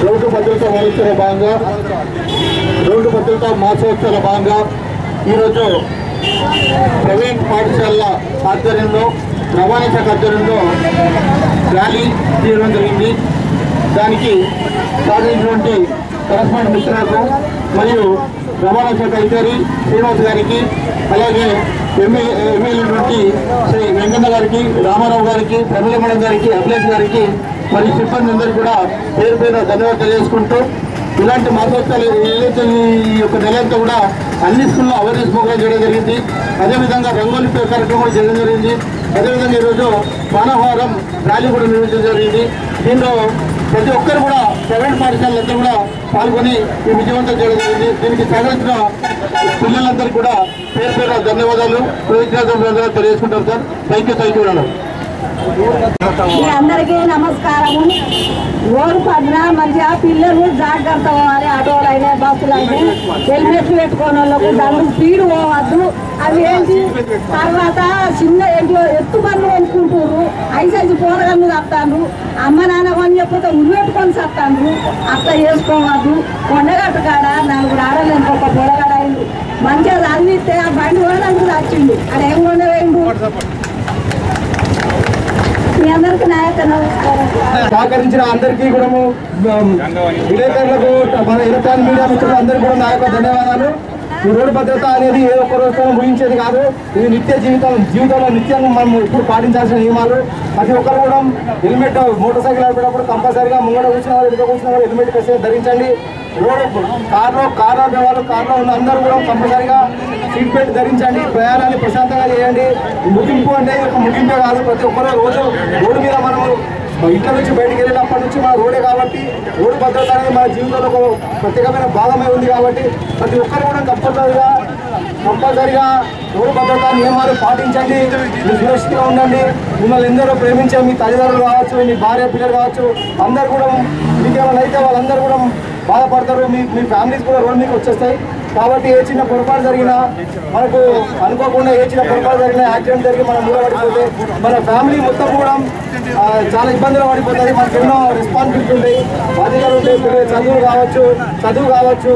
Road భద్రతా వారోత్సవ భాగంగా road భద్రతా మాసోత్సవాల భాగంగా ఈరోజు ప్రైవేట్ పాఠశాలల ఆధ్వర్యంలో రవాణా శాఖ ఆధ్వర్యంలో ర్యాలీ తీయడం జరిగింది. దానికి సాధించినటువంటి కరస్పాండెంట్ మిత్రులకు మరియు రవాణా శాఖ అధికారి శ్రీనివాస్ గారికి, అలాగే ఎమ్మెల్యేటువంటి శ్రీ వెంకన్న గారికి, రామారావు గారికి, ప్రమిళ మేడం గారికి, అభిలేష్ గారికి మరియు సిబ్బంది అందరికీ కూడా పేరు పేరు ధన్యవాదాలు తెలియజేసుకుంటూ, ఇలాంటి మాసోత్సవాలు ఏదైతే ఈ యొక్క నెలంతా కూడా అన్ని స్కూల్లో అవేర్నెస్ ప్రోగ్రాం చేయడం జరిగింది. అదేవిధంగా రంగోలి కార్యక్రమం కూడా చేయడం జరిగింది. అదేవిధంగా ఈరోజు మానవహారం ర్యాలీ కూడా నిర్వహించడం జరిగింది. దీనిలో ప్రతి ఒక్కరు కూడా ప్రైవేట్ పాఠశాలలంతా కూడా పాల్గొని ఈ విజయవంతం చేయడం జరిగింది. దీనికి సహకరించిన పిల్లలందరికీ కూడా పేరు పేరు ధన్యవాదాలు కృతజ్ఞతలు తెలియజేసుకుంటారు సార్. Thank you madam. అందరికీ నమస్కారము. రోడ్డు పడిన మంచిగా పిల్లలు జాగ్రత్త పోవాలి. ఆటోలు అయినా బస్సులు అయినా హెల్మెట్లు పెట్టుకోని వాళ్ళకు దాని స్పీడ్ పోవద్దు. అవి ఏంటి తర్వాత చిన్న ఏంటో ఎత్తు పనులు కొనుక్కుంటారు. ఐసైజు పోరగన్ను తప్పుతాను. అమ్మ నాన్న కొని చెప్పితే ఉల్లు పెట్టుకొని చస్తాను. అట్లా చేసుకోవద్దు. కొండగట్టు కాడ 4 ఆడలు ఇంకొక పొడగడ అయింది. మంచిగా చదివిస్తే ఆ బండి కూడా వచ్చింది. అది ఏం కొండవేయండు. సహకరించిన అందరికీ కూడా విలేకరులకు, మన ఎలక్ట్రానిక్ మీడియా మిత్రులు అందరికీ కూడా నా యొక్క ధన్యవాదాలు. ఈ రోడ్డు భద్రత అనేది ఏ ఒక్క రోజుతో ముగించేది కాదు. ఇది నిత్య జీవితంలో నిత్యంగా మనం ఇప్పుడు పాటించాల్సిన నియమాలు. ప్రతి ఒక్కరు కూడా హెల్మెట్, మోటార్ సైకిల్ నడిపేటప్పుడు కంపల్సరీగా ముంగడ కూర్చున్న వాళ్ళు, ఎదురు కూర్చున్న వాళ్ళు హెల్మెట్ ఖచ్చితంగా ధరించండి. రోడ్డు కార్లో వాళ్ళు కార్లో ఉన్న అందరూ కూడా కంపల్సరీగా సీట్ బెల్ట్ ధరించండి. ప్రయాణాన్ని ప్రశాంతంగా చేయండి. ముగింపు అంటే ఒక ముగింపే కాదు. ప్రతి ఒక్కరు రోజు రోడ్డు మీద మనము ఇంట్లో నుంచి బయటికి వెళ్ళినప్పటి నుంచి మన రోడే కాబట్టి రోడ్డు భద్రత అనేది మన జీవితంలో ఒక ప్రత్యేకమైన భాగమే ఉంది. కాబట్టి ప్రతి ఒక్కరు కూడా కంపల్సరిగా రోడ్డు భద్రతా నియమాలు పాటించండి. మీరు సురక్షితంగా ఉండండి. మిమ్మల్ని ఎందరో ప్రేమించే మీ తల్లిదండ్రులు కావచ్చు, మీ భార్య పిల్లలు కావచ్చు, అందరు కూడా మీకేమైనా అయితే వాళ్ళందరూ కూడా బాధపడతారు. మీ ఫ్యామిలీస్ కూడా రోడ్ మీకు వచ్చేస్తాయి. కాబట్టి ఏ చిన్న పొరపాటు జరిగినా, మనకు అనుకోకుండా ఏ చిన్న పొరపాటు జరిగినా, యాక్సిడెంట్ జరిగి మనం మూల పడిపోతే మన ఫ్యామిలీ మొత్తం కూడా చాలా ఇబ్బందులు పడిపోతుంది. మనకు ఎన్నో రెస్పాన్సిబిలిటీ ఉంటాయి, బాధ్యతలు ఉంటాయి. చదువు కావచ్చు,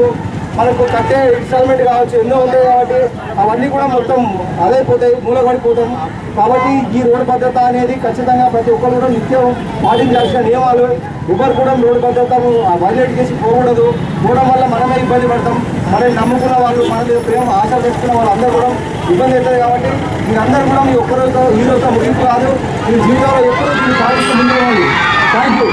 మనకు కట్టే ఇన్స్టాల్మెంట్ కావచ్చు, ఎన్నో ఉంటాయి. కాబట్టి అవన్నీ కూడా మొత్తం అదైపోతాయి, మూలపడిపోతాం. కాబట్టి ఈ రోడ్డు భద్రత అనేది ఖచ్చితంగా ప్రతి ఒక్కరు కూడా నిత్యం పాటించాల్సిన నియమాలు. ఎవరు కూడా రోడ్డు భద్రతను వైలేట్ చేసి పోకూడదు. పోవడం వల్ల మనమే ఇబ్బంది పడతాం. మనల్ని నమ్ముకున్న వాళ్ళు, మన మీద ప్రేమ ఆశ పెట్టుకున్న వాళ్ళు అందరూ కూడా ఇబ్బంది అవుతుంది. కాబట్టి మీరందరూ కూడా మీ ఒక్కరోజుతో ఈ రోజుతో ముగింపు కాదు. మీ జీవితంలో ఎప్పుడూ దీన్ని పాటిస్తూ ముందుకు. Thank you.